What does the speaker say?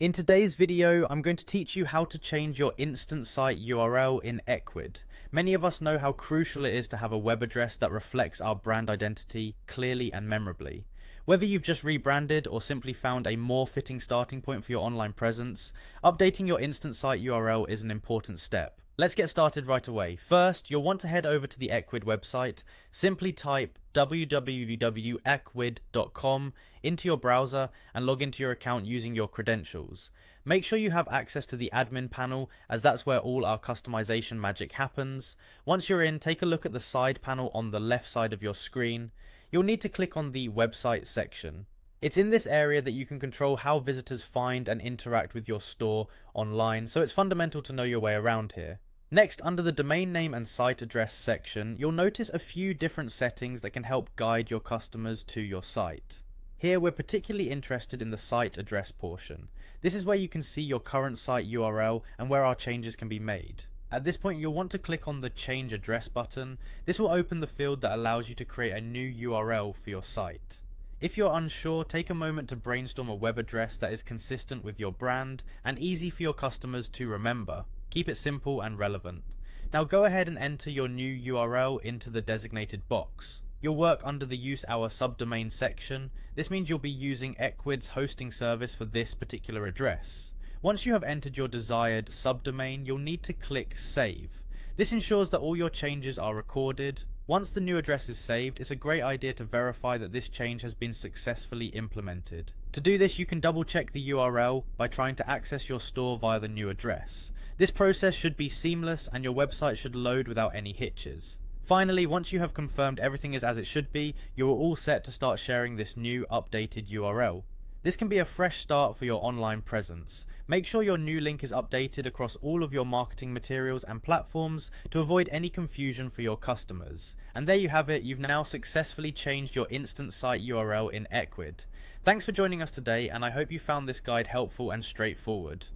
In today's video, I'm going to teach you how to change your instant site URL in Ecwid. Many of us know how crucial it is to have a web address that reflects our brand identity clearly and memorably. Whether you've just rebranded or simply found a more fitting starting point for your online presence, updating your instant site URL is an important step. Let's get started right away. First, you'll want to head over to the Ecwid website. Simply type www.ecwid.com into your browser and log into your account using your credentials. Make sure you have access to the admin panel, as that's where all our customization magic happens. Once you're in, take a look at the side panel on the left side of your screen. You'll need to click on the website section. It's in this area that you can control how visitors find and interact with your store online, so it's fundamental to know your way around here. Next, under the domain name and site address section, you'll notice a few different settings that can help guide your customers to your site. Here we're particularly interested in the site address portion. This is where you can see your current site URL and where our changes can be made. At this point, you'll want to click on the Change Address button. This will open the field that allows you to create a new URL for your site. If you're unsure, take a moment to brainstorm a web address that is consistent with your brand and easy for your customers to remember. Keep it simple and relevant. Now go ahead and enter your new URL into the designated box. You'll work under the Use Our Subdomain section. This means you'll be using Ecwid's hosting service for this particular address. Once you have entered your desired subdomain, you'll need to click Save. This ensures that all your changes are recorded. Once the new address is saved, it's a great idea to verify that this change has been successfully implemented. To do this, you can double check the URL by trying to access your store via the new address. This process should be seamless and your website should load without any hitches. Finally, once you have confirmed everything is as it should be, you are all set to start sharing this new updated URL. This can be a fresh start for your online presence. Make sure your new link is updated across all of your marketing materials and platforms to avoid any confusion for your customers. And there you have it, you've now successfully changed your instant site URL in Ecwid. Thanks for joining us today, and I hope you found this guide helpful and straightforward.